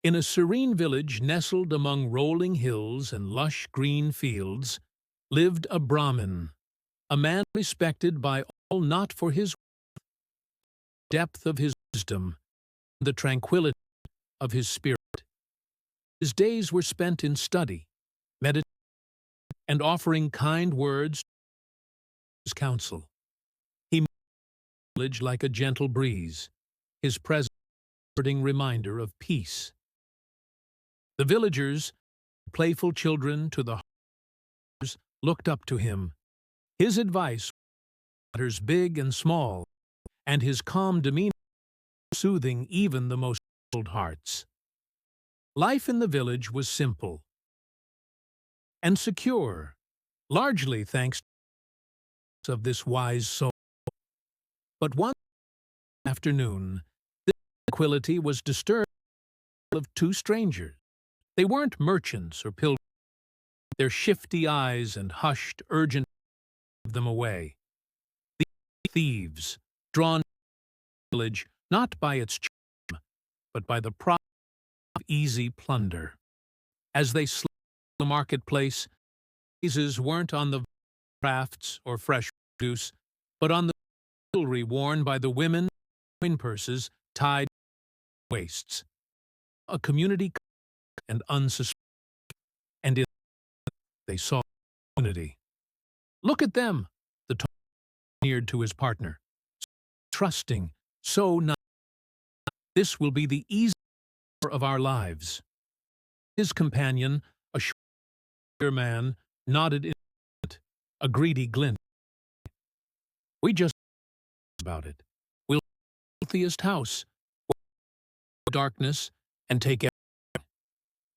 In a serene village nestled among rolling hills and lush green fields, lived a Brahmin, a man respected by all not for his depth of his wisdom, the tranquility of his spirit. His days were spent in study, meditation, and offering kind words to his counsel. He moved the village like a gentle breeze, his presence a comforting reminder of peace. The villagers, playful children to the hearts, looked up to him. His advice matters big and small, and his calm demeanor soothing even the most troubled hearts. Life in the village was simple and secure, largely thanks to of this wise soul. But one afternoon, this tranquility was disturbed of two strangers. They weren't merchants or pilgrims. Their shifty eyes and hushed, urgent gave them away. These thieves, drawn to the village not by its charm, but by the pride of easy plunder. As they slept in the marketplace, gazes weren't on the crafts or fresh produce, but on the jewelry worn by the women, coin purses tied to their waists. A community and unsuspected, and in they saw unity. Look at them, the tall sneered to his partner. So trusting, so nice. This will be the easy hour of our lives. His companion, a short man, nodded in a greedy glint. We just about it. We'll build the wealthiest house, darkness, and take everything.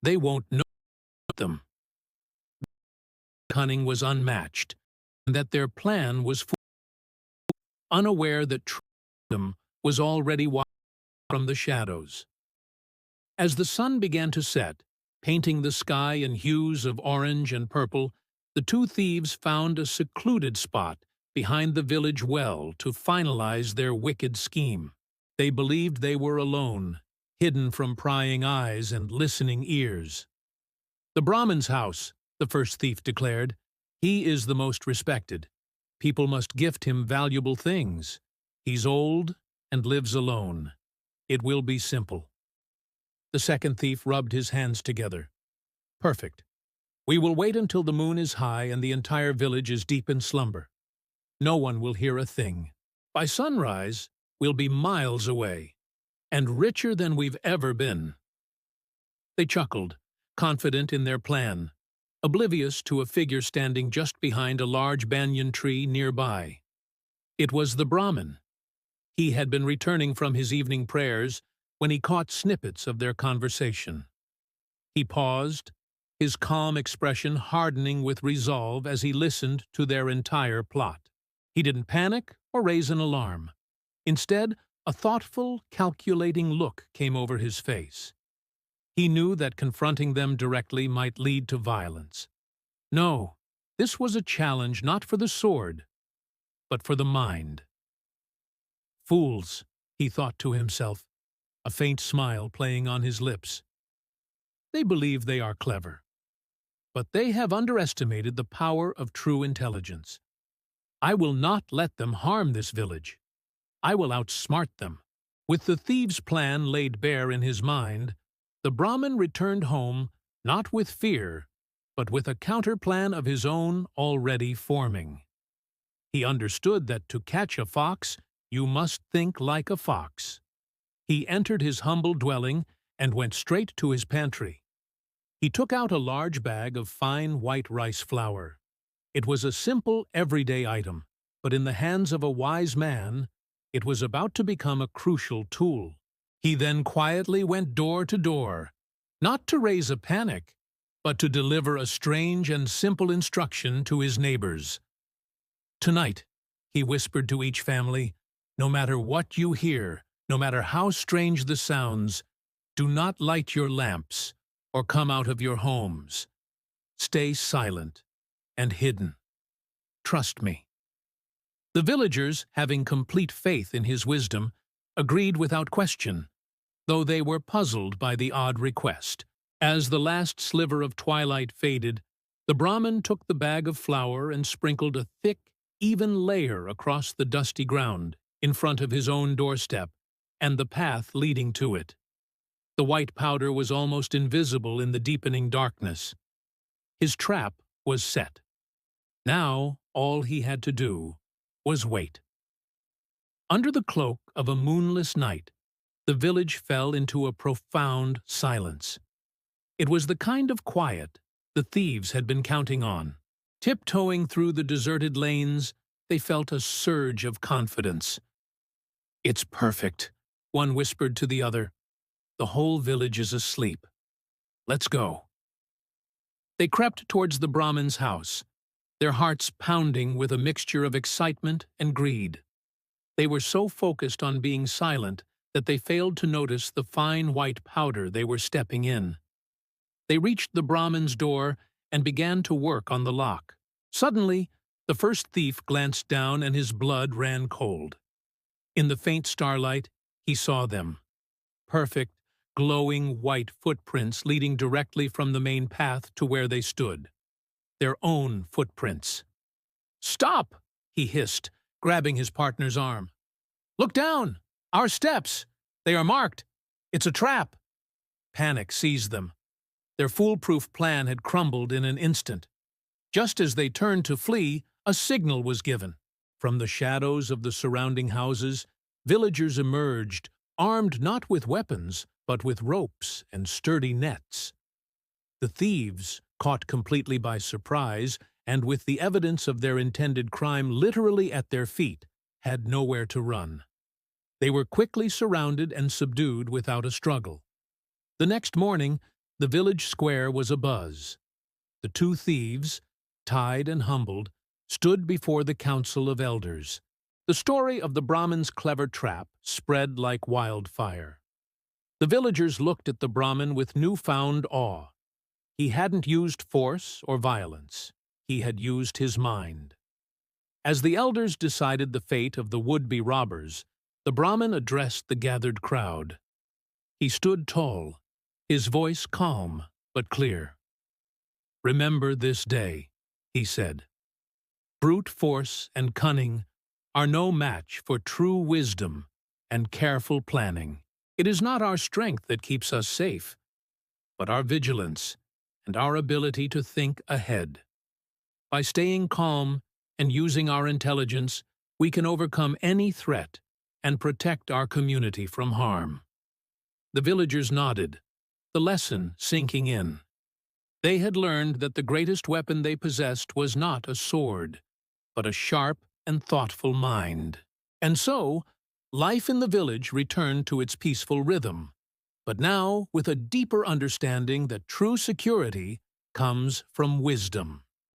They won't know them. Cunning was unmatched, and that their plan was unaware that freedom was already watching from the shadows. As the sun began to set, painting the sky in hues of orange and purple, the two thieves found a secluded spot behind the village well to finalize their wicked scheme. They believed they were alone, hidden from prying eyes and listening ears. The Brahmin's house, the first thief declared. He is the most respected. People must gift him valuable things. He's old and lives alone. It will be simple. The second thief rubbed his hands together. Perfect. We will wait until the moon is high and the entire village is deep in slumber. No one will hear a thing. By sunrise, we'll be miles away, and richer than we've ever been. They chuckled, confident in their plan, oblivious to a figure standing just behind a large banyan tree nearby. It was the Brahmin. He had been returning from his evening prayers when he caught snippets of their conversation. He paused, his calm expression hardening with resolve as he listened to their entire plot. He didn't panic or raise an alarm. Instead, a thoughtful, calculating look came over his face. He knew that confronting them directly might lead to violence. No, this was a challenge not for the sword, but for the mind. Fools, he thought to himself, a faint smile playing on his lips. They believe they are clever, but they have underestimated the power of true intelligence. I will not let them harm this village. I will outsmart them. With the thieves' plan laid bare in his mind, the Brahmin returned home not with fear, but with a counterplan of his own already forming. He understood that to catch a fox, you must think like a fox. He entered his humble dwelling and went straight to his pantry. He took out a large bag of fine white rice flour. It was a simple, everyday item, but in the hands of a wise man, it was about to become a crucial tool. He then quietly went door to door, not to raise a panic, but to deliver a strange and simple instruction to his neighbors. Tonight, he whispered to each family, no matter what you hear, no matter how strange the sounds, do not light your lamps or come out of your homes. Stay silent and hidden. Trust me. The villagers, having complete faith in his wisdom, agreed without question. though they were puzzled by the odd request. As the last sliver of twilight faded, the Brahmin took the bag of flour and sprinkled a thick, even layer across the dusty ground in front of his own doorstep and the path leading to it. The white powder was almost invisible in the deepening darkness. His trap was set. Now all he had to do was wait. Under the cloak of a moonless night, the village fell into a profound silence. It was the kind of quiet the thieves had been counting on. Tiptoeing through the deserted lanes, they felt a surge of confidence. "It's perfect," one whispered to the other. "The whole village is asleep. Let's go." They crept towards the Brahmin's house, their hearts pounding with a mixture of excitement and greed. They were so focused on being silent that they failed to notice the fine white powder they were stepping in. They reached the Brahmin's door and began to work on the lock. Suddenly, the first thief glanced down and his blood ran cold. In the faint starlight, he saw them. Perfect, glowing white footprints leading directly from the main path to where they stood. Their own footprints. "Stop!" he hissed, grabbing his partner's arm. "Look down! Our steps! They are marked! It's a trap!" Panic seized them. Their foolproof plan had crumbled in an instant. Just as they turned to flee, a signal was given. From the shadows of the surrounding houses, villagers emerged, armed not with weapons, but with ropes and sturdy nets. The thieves, caught completely by surprise, and with the evidence of their intended crime literally at their feet, had nowhere to run. They were quickly surrounded and subdued without a struggle. The next morning, the village square was abuzz. The two thieves, tied and humbled, stood before the council of elders. The story of the Brahmin's clever trap spread like wildfire. The villagers looked at the Brahmin with newfound awe. He hadn't used force or violence. He had used his mind. As the elders decided the fate of the would-be robbers, the Brahmin addressed the gathered crowd. He stood tall, his voice calm but clear. "Remember this day," he said. "Brute force and cunning are no match for true wisdom and careful planning. It is not our strength that keeps us safe, but our vigilance and our ability to think ahead. By staying calm and using our intelligence, we can overcome any threat and protect our community from harm." The villagers nodded, the lesson sinking in. They had learned that the greatest weapon they possessed was not a sword, but a sharp and thoughtful mind. And so, life in the village returned to its peaceful rhythm, but now with a deeper understanding that true security comes from wisdom.